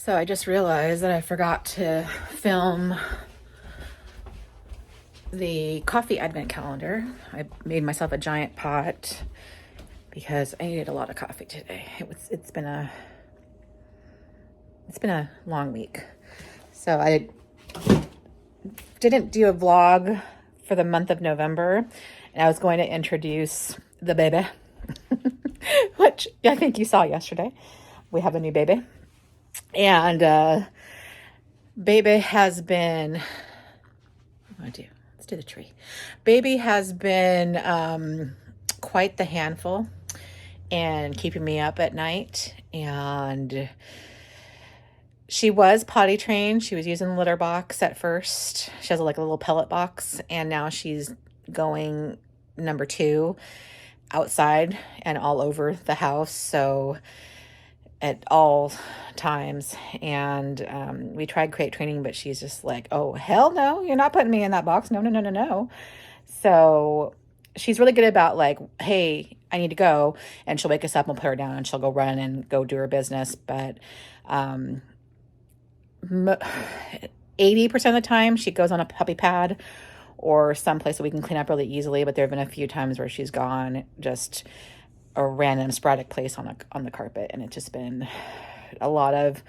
So I just realized that I forgot to film the coffee advent calendar. I made myself a giant pot because I needed a lot of coffee today. It's been a long week. So I didn't do a vlog for the month of November, and I was going to introduce the baby, which I think you saw yesterday. We have a new baby. And baby has been, what do I want to do? Let's do the tree. Baby has been quite the handful and keeping me up at night. And she was potty trained. She was using the litter box at first. She has like a little pellet box, and now she's going number 2 outside and all over the house. So at all times. And we tried crate training, but she's just like, oh, hell no, you're not putting me in that box. No, no, no, no, no. So she's really good about like, hey, I need to go. And she'll wake us up and put her down and she'll go run and go do her business. But 80% of the time she goes on a puppy pad or someplace that we can clean up really easily. But there have been a few times where she's gone just a random sporadic place on the carpet, and it's just been a lot of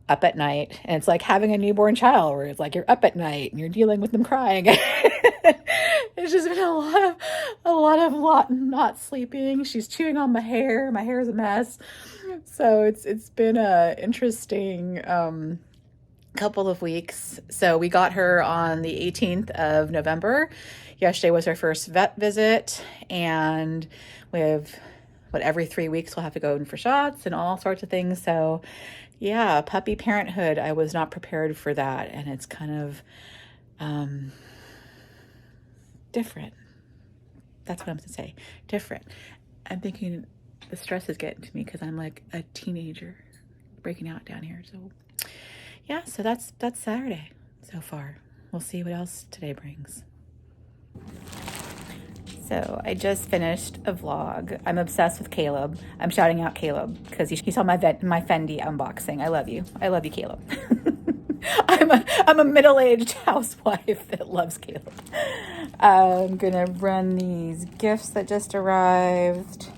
up at night. And it's like having a newborn child where it's like you're up at night and you're dealing with them crying. It's just been a lot of not sleeping. She's chewing on my hair. My hair is a mess. So it's been a interesting couple of weeks. So we got her on the 18th of November. Yesterday was her first vet visit, and we have every 3 weeks we'll have to go in for shots and all sorts of things. So yeah, puppy parenthood, I was not prepared for that. And it's kind of different. That's what I'm going to say. Different. I'm thinking the stress is getting to me because I'm like a teenager breaking out down here. So yeah, so that's Saturday so far. We'll see what else today brings. So I just finished a vlog. I'm obsessed with Caleb. I'm shouting out Caleb because he saw my Fendi unboxing. I love you. I love you, Caleb. I'm a middle-aged housewife that loves Caleb. I'm gonna run these gifts that just arrived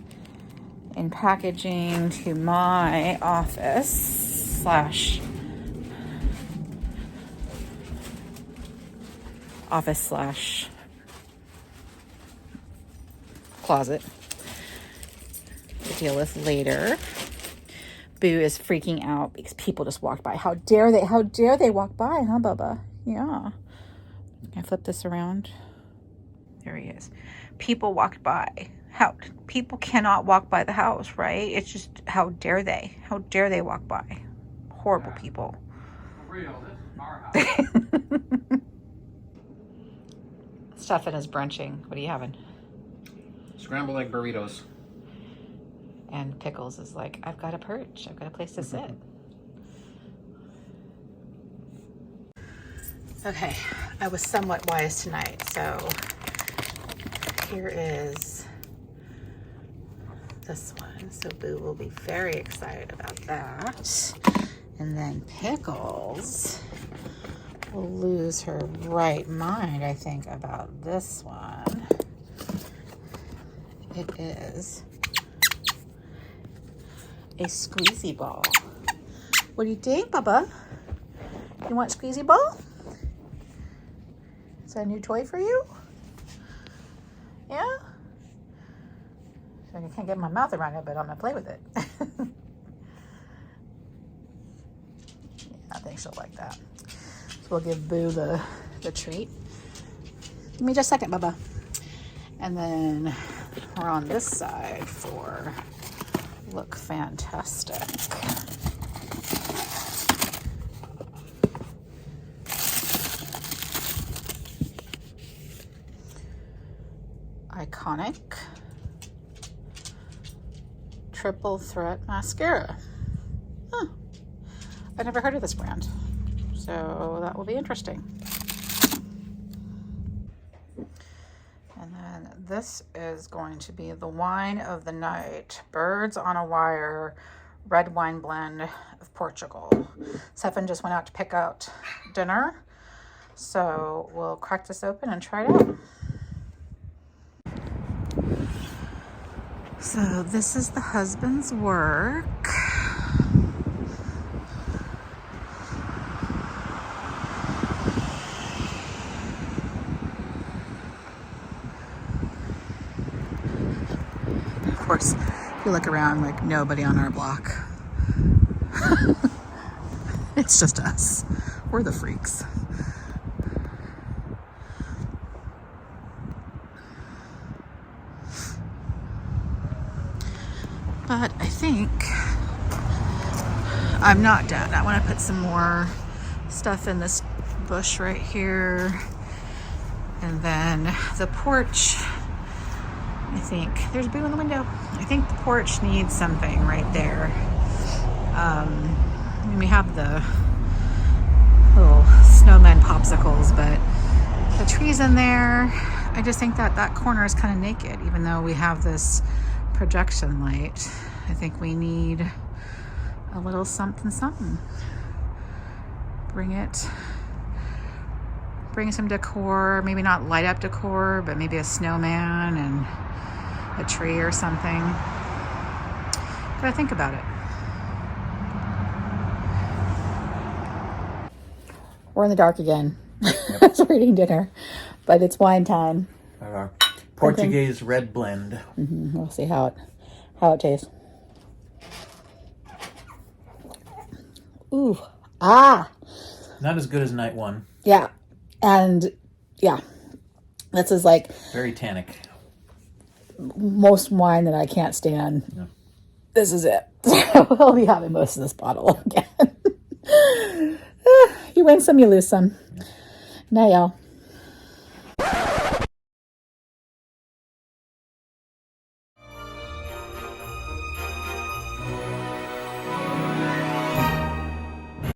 in packaging to my office / closet to deal with later. Boo is freaking out because people just walked by. How dare they walk by, huh, Bubba? Yeah. Can I flip this around? There he is. People walked by. People cannot walk by the house, right? It's just, how dare they? How dare they walk by? Horrible people. For real, this is our house. Stefan is brunching. What are you having? Scrambled egg burritos. And Pickles is like, I've got a perch. I've got a place to sit. Okay, I was somewhat wise tonight. So here is this one. So Boo will be very excited about that. And then Pickles will lose her right mind, I think, about this one. It is a squeezy ball. What do you think, Bubba? You want squeezy ball? Is that a new toy for you? Yeah? So I can't get my mouth around it, but I'm gonna play with it. Yeah, I think she'll like that. So we'll give Boo the treat. Give me just a second, Bubba. And then we're on this side for Look Fantastic. Iconic Triple Threat Mascara. Huh. I've never heard of this brand, so that will be interesting. And then this is going to be the wine of the night. Birds on a Wire red wine blend of Portugal. Stefan just went out to pick out dinner. So we'll crack this open and try it out. So this is the husband's work. Of course, if you look around, like nobody on our block. It's just us. We're the freaks. But I think I'm not done. I want to put some more stuff in this bush right here. And then the porch, I think, there's a boo in the window. I think the porch needs something right there. We have the little snowman popsicles, but the trees in there, I just think that that corner is kind of naked, even though we have this projection light. I think we need a little something something. Bring some decor, maybe not light up decor, but maybe a snowman and a tree or something. Gotta think about it. We're in the dark again. Yep. We're eating dinner, but it's wine time. Portuguese red blend. Mm-hmm. We'll see how it tastes. Ooh, not as good as night one. Yeah, and yeah, this is like very tannic. Most wine that I can't stand. Yeah. This is it. We'll be having most of this bottle again. You win some, you lose some. Yeah. Now, y'all.